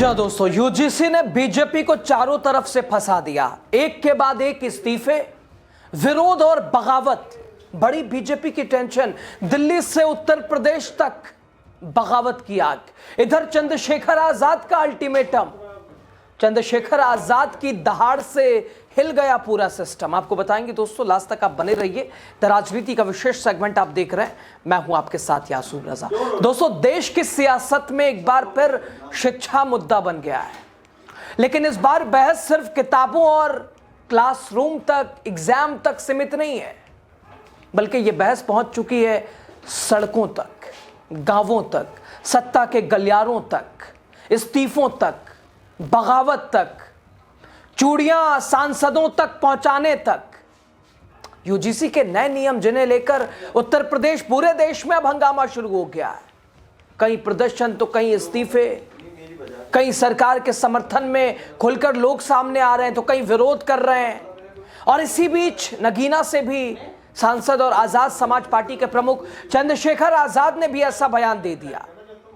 जी दोस्तों, यूजीसी ने बीजेपी को चारों तरफ से फंसा दिया। एक के बाद एक इस्तीफे, विरोध और बगावत। बड़ी बीजेपी की टेंशन, दिल्ली से उत्तर प्रदेश तक बगावत की आग। इधर चंद्रशेखर आजाद का अल्टीमेटम, चंद्रशेखर आजाद की दहाड़ से हिल गया पूरा सिस्टम। आपको बताएंगे दोस्तों, लास्ट तक आप बने रहिए। द राजनीति का विशेष सेगमेंट आप देख रहे हैं, मैं हूं आपके साथ यासूर रजा। दोस्तों, देश की सियासत में एक बार फिर शिक्षा मुद्दा बन गया है, लेकिन इस बार बहस सिर्फ किताबों और क्लासरूम तक, एग्जाम तक सीमित नहीं है, बल्कि यह बहस पहुंच चुकी है सड़कों तक, गांवों तक, सत्ता के गलियारों तक, इस्तीफों तक, बगावत तक, चूड़ियां सांसदों तक पहुंचाने तक। यूजीसी के नए नियम जिन्हें लेकर उत्तर प्रदेश, पूरे देश में अब हंगामा शुरू हो गया है। कहीं प्रदर्शन तो कहीं इस्तीफे, कहीं सरकार के समर्थन में खुलकर लोग सामने आ रहे हैं तो कहीं विरोध कर रहे हैं। और इसी बीच नगीना से भी सांसद और आजाद समाज पार्टी के प्रमुख चंद्रशेखर आजाद ने भी ऐसा बयान दे दिया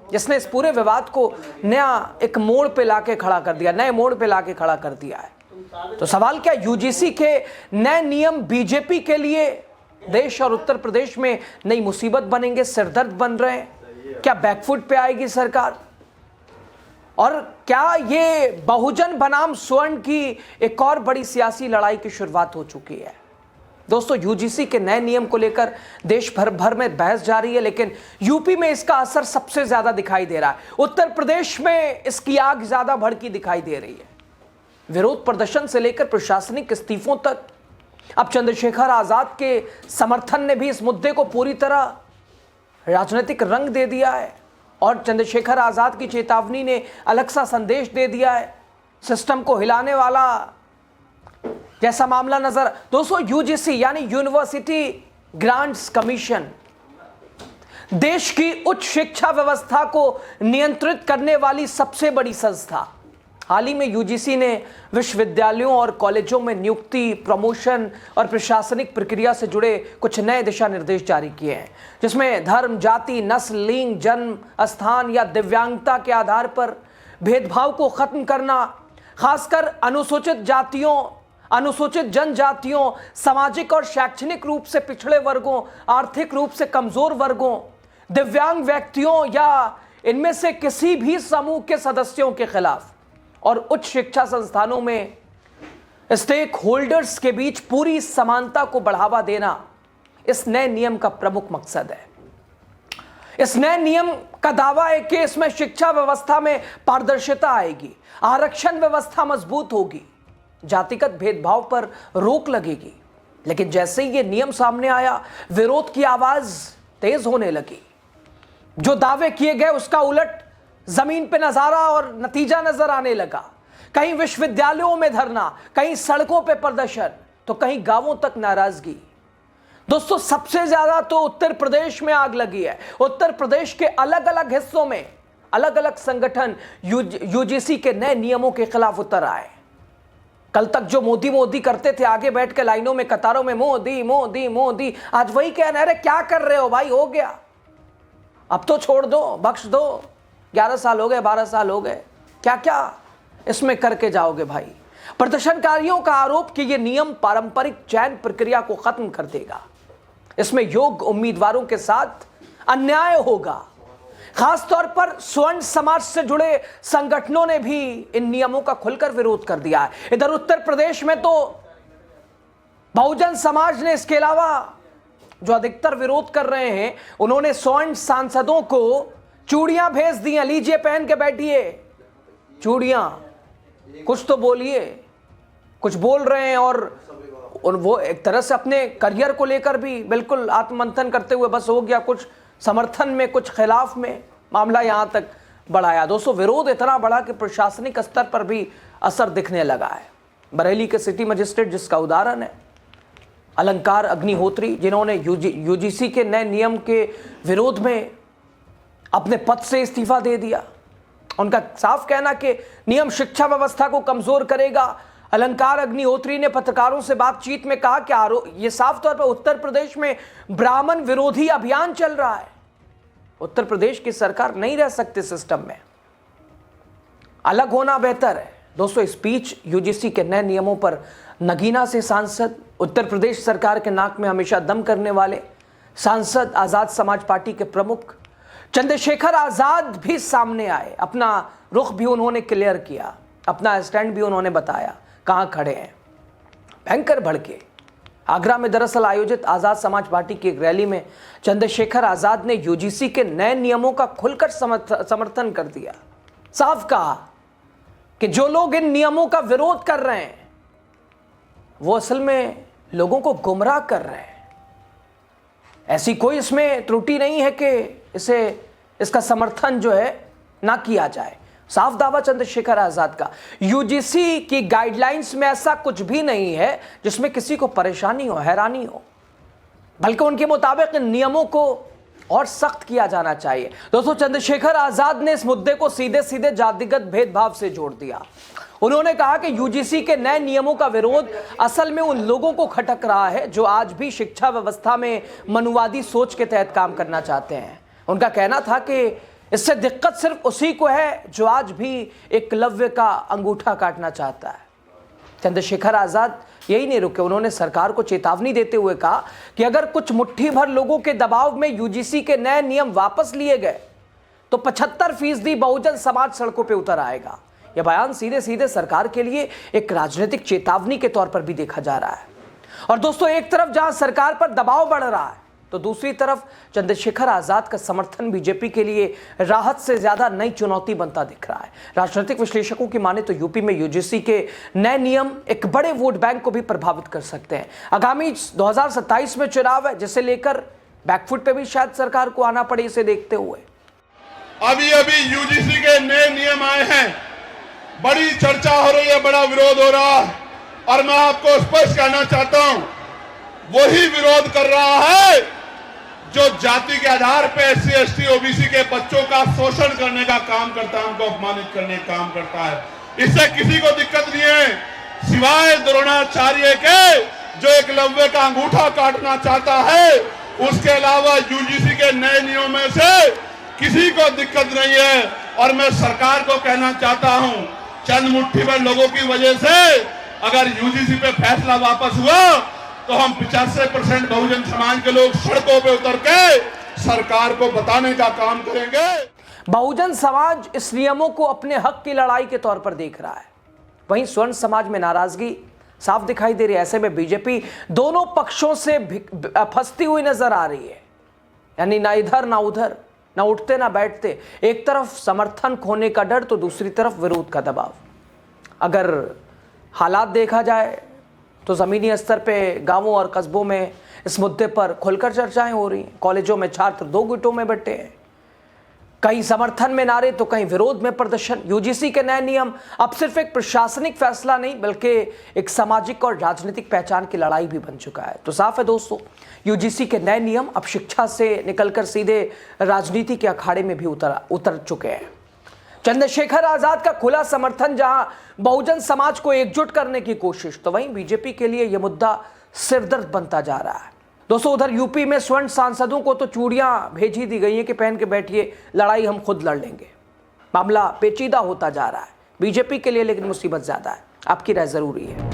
जिसने इस पूरे विवाद को नया एक मोड़ पे लाके खड़ा कर दिया, नए मोड़ पे लाके खड़ा कर दिया है। तो सवाल क्या, यूजीसी के नए नियम बीजेपी के लिए देश और उत्तर प्रदेश में नई मुसीबत बनेंगे, सिरदर्द बन रहे हैं? क्या बैकफुट पे आएगी सरकार? और क्या ये बहुजन बनाम स्वर्ण की एक और बड़ी सियासी लड़ाई की शुरुआत हो चुकी है? दोस्तों, यूजीसी के नए नियम को लेकर देश भर में बहस जारी है, लेकिन यूपी में इसका असर सबसे ज्यादा दिखाई दे रहा है। उत्तर प्रदेश में इसकी आग ज्यादा भड़की दिखाई दे रही है। विरोध प्रदर्शन से लेकर प्रशासनिक इस्तीफों तक। अब चंद्रशेखर आजाद के समर्थन ने भी इस मुद्दे को पूरी तरह राजनीतिक रंग दे दिया है और चंद्रशेखर आजाद की चेतावनी ने अलग सा संदेश दे दिया है। सिस्टम को हिलाने वाला जैसा मामला नजर। दोस्तों, यूजीसी यानी यूनिवर्सिटी ग्रांट्स कमीशन देश की उच्च शिक्षा व्यवस्था को नियंत्रित करने वाली सबसे बड़ी संस्था। हाल ही में यूजीसी ने विश्वविद्यालयों और कॉलेजों में नियुक्ति, प्रमोशन और प्रशासनिक प्रक्रिया से जुड़े कुछ नए दिशा निर्देश जारी किए हैं, जिसमें धर्म, जाति, नस्ल, लिंग, जन्म स्थान या दिव्यांगता के आधार पर भेदभाव को खत्म करना, खासकर अनुसूचित जातियों, अनुसूचित जनजातियों, सामाजिक और शैक्षणिक रूप से पिछड़े वर्गों, आर्थिक रूप से कमजोर वर्गों, दिव्यांग व्यक्तियों या इनमें से किसी भी समूह के सदस्यों के खिलाफ, और उच्च शिक्षा संस्थानों में स्टेक होल्डर्स के बीच पूरी समानता को बढ़ावा देना इस नए नियम का प्रमुख मकसद है। इस नए नियम का दावा है कि इसमें शिक्षा व्यवस्था में पारदर्शिता आएगी, आरक्षण व्यवस्था मजबूत होगी, जातिगत भेदभाव पर रोक लगेगी। लेकिन जैसे ही ये नियम सामने आया, विरोध की आवाज तेज होने लगी। जो दावे किए गए उसका उलट जमीन पे नजारा और नतीजा नजर आने लगा। कहीं विश्वविद्यालयों में धरना, कहीं सड़कों पे प्रदर्शन, तो कहीं गांवों तक नाराजगी। दोस्तों, सबसे ज्यादा तो उत्तर प्रदेश में आग लगी है। उत्तर प्रदेश के अलग अलग हिस्सों में अलग अलग संगठन यूजीसी के नए नियमों के खिलाफ उतर आए। कल तक जो मोदी मोदी करते थे, आगे बैठ के लाइनों में, कतारों में मोदी मोदी मोदी, आज वही कहना है, अरे क्या कर रहे हो भाई, हो गया, अब तो छोड़ दो, बख्श दो, 11 साल हो गए, 12 साल हो गए, क्या क्या इसमें करके जाओगे भाई। प्रदर्शनकारियों का आरोप कि यह नियम पारंपरिक चयन प्रक्रिया को खत्म कर देगा, इसमें योग्य उम्मीदवारों के साथ अन्याय होगा। खासतौर पर स्वर्ण समाज से जुड़े संगठनों ने भी इन नियमों का खुलकर विरोध कर दिया है। इधर उत्तर प्रदेश में तो बहुजन समाज ने, इसके अलावा जो अधिकतर विरोध कर रहे हैं, उन्होंने स्वर्ण सांसदों को चूड़ियां भेज दी हैं, लीजिए पहन के बैठिए चूड़ियां, कुछ तो बोलिए। कुछ बोल रहे हैं और वो एक तरह से अपने करियर को लेकर भी बिल्कुल आत्ममंथन करते हुए, बस हो गया, कुछ समर्थन में कुछ खिलाफ में, मामला यहां तक बढ़ाया। दोस्तों, विरोध इतना बढ़ा कि प्रशासनिक स्तर पर भी असर दिखने लगा है। बरेली के सिटी मजिस्ट्रेट जिसका उदाहरण है, अलंकार अग्निहोत्री, जिन्होंने यूजीसी के नए नियम के विरोध में अपने पद से इस्तीफा दे दिया। उनका साफ कहना कि नियम शिक्षा व्यवस्था को कमजोर करेगा। अलंकार अग्निहोत्री ने पत्रकारों से बातचीत में कहा कि ये साफ तौर पर उत्तर प्रदेश में ब्राह्मण विरोधी अभियान चल रहा है। उत्तर प्रदेश की सरकार नहीं रह सकती सिस्टम में। अलग होना बेहतर है। दोस्तों, स्पीच यूजीसी के नए नियमों पर नगीना से सांसद, उत्तर प्रदेश सरकार के नाक में हमेशा दम करने वाले सांसद आजाद समाज पार्टी के प्रमुख चंद्रशेखर आजाद भी सामने आए। अपना रुख भी उन्होंने क्लियर किया, अपना स्टैंड भी उन्होंने बताया कहां खड़े हैं। भयंकर भड़के। आगरा में दरअसल आयोजित आजाद समाज पार्टी की एक रैली में चंद्रशेखर आजाद ने यूजीसी के नए नियमों का खुलकर समर्थन कर दिया। साफ कहा कि जो लोग इन नियमों का विरोध कर रहे हैं वो असल में लोगों को गुमराह कर रहे हैं। ऐसी कोई इसमें त्रुटि नहीं है कि इसका समर्थन जो है ना किया जाए। साफ दावा चंद्रशेखर आजाद का। यूजीसी की गाइडलाइंस में ऐसा कुछ भी नहीं है जिसमें किसी को परेशानी हो, हैरानी हो, बल्कि उनके मुताबिक इन नियमों को और सख्त किया जाना चाहिए। दोस्तों, चंद्रशेखर आजाद ने इस मुद्दे को सीधे सीधे जातिगत भेदभाव से जोड़ दिया। उन्होंने कहा कि यूजीसी के नए नियमों का विरोध असल में उन लोगों को खटक रहा है जो आज भी शिक्षा व्यवस्था में मनुवादी सोच के तहत काम करना चाहते हैं। उनका कहना था कि इससे दिक्कत सिर्फ उसी को है जो आज भी एकलव्य का अंगूठा काटना चाहता है। चंद्रशेखर आजाद यही नहीं रुके। उन्होंने सरकार को चेतावनी देते हुए कहा कि अगर कुछ मुट्ठी भर लोगों के दबाव में यूजीसी के नए नियम वापस लिए गए तो 75% बहुजन समाज सड़कों पर उतर आएगा। यह बयान सीधे सीधे सरकार के लिए एक राजनीतिक चेतावनी के तौर पर भी देखा जा रहा है। और दोस्तों, एक तरफ जहां सरकार पर दबाव बढ़ रहा है तो दूसरी तरफ चंद्रशेखर आजाद का समर्थन बीजेपी के लिए राहत से ज्यादा नई चुनौती बनता दिख रहा है। राजनीतिक विश्लेषकों की माने तो यूपी में यूजीसी के नए नियम एक बड़े वोट बैंक को भी प्रभावित कर सकते हैं। आगामी 2027 में चुनाव है, जिसे लेकर बैकफुट पे भी शायद सरकार को आना पड़े। इसे देखते हुए अभी यूजीसी के नए नियम आए हैं, बड़ी चर्चा हो रही है, बड़ा विरोध हो रहा है, और मैं आपको स्पष्ट कहना चाहता हूं, वही विरोध कर रहा है जो जाति के आधार पर एससी एसटी ओबीसी के बच्चों का शोषण करने का काम करता है, उनको अपमानित करने का काम करता है। इससे किसी को दिक्कत नहीं है सिवाय द्रोणाचार्य के जो एकलव्य का अंगूठा काटना चाहता है। उसके अलावा यूजीसी के नए नियमों में से किसी को दिक्कत नहीं है। और मैं सरकार को कहना चाहता हूं, चंद मुट्ठी भर लोगों की वजह से अगर यूजीसी पे फैसला वापस हुआ तो हम 85% बहुजन समाज के लोग सड़कों पे उतर के सरकार को बताने का काम करेंगे। बहुजन समाज इस नियमों को अपने हक की लड़ाई के तौर पर देख रहा है। वहीं स्वर्ण समाज में नाराजगी साफ दिखाई दे रही है। ऐसे में बीजेपी दोनों पक्षों से फंसती हुई नजर आ रही है, यानी ना इधर ना उधर, ना उठते ना बैठते। एक तरफ समर्थन खोने का डर तो दूसरी तरफ विरोध का दबाव। अगर हालात देखा जाए तो ज़मीनी स्तर पे गांवों और कस्बों में इस मुद्दे पर खुलकर चर्चाएं हो रही हैं। कॉलेजों में छात्र दो गुटों में बंटे हैं, कहीं समर्थन में नारे तो कहीं विरोध में प्रदर्शन। यूजीसी के नए नियम अब सिर्फ एक प्रशासनिक फैसला नहीं बल्कि एक सामाजिक और राजनीतिक पहचान की लड़ाई भी बन चुका है। तो साफ है दोस्तों, यूजीसी के नए नियम अब शिक्षा से निकलकर सीधे राजनीति के अखाड़े में भी उतर चुके हैं। चंद्रशेखर आजाद का खुला समर्थन जहां बहुजन समाज को एकजुट करने की कोशिश, तो वहीं बीजेपी के लिए यह मुद्दा सिरदर्द बनता जा रहा है। दोस्तों, उधर यूपी में स्वर्ण सांसदों को तो चूड़ियां भेज ही दी गई हैं कि पहन के बैठिए, लड़ाई हम खुद लड़ लेंगे। मामला पेचीदा होता जा रहा है बीजेपी के लिए, लेकिन मुसीबत ज्यादा है। आपकी राय जरूरी है।